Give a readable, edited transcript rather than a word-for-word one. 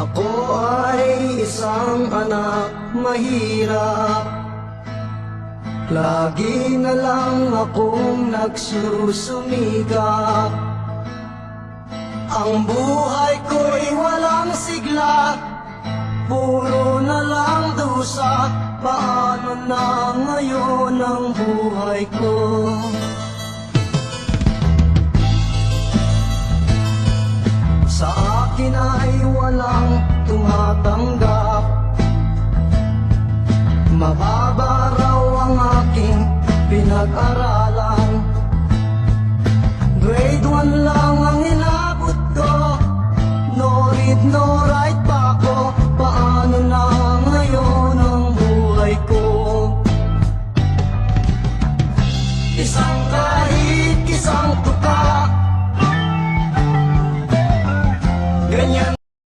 Ako ay isang anak mahirap, lagi na lang akong nagsusumikap. Ang buhay ko'y walang sigla, puro na lang dusa. Paano na ngayon ang buhay ko? Sa akin ay walang tumatanggap, mababa raw ang aking pinag-aralan. Grade 1 lang ang inabot ko, no read, no write.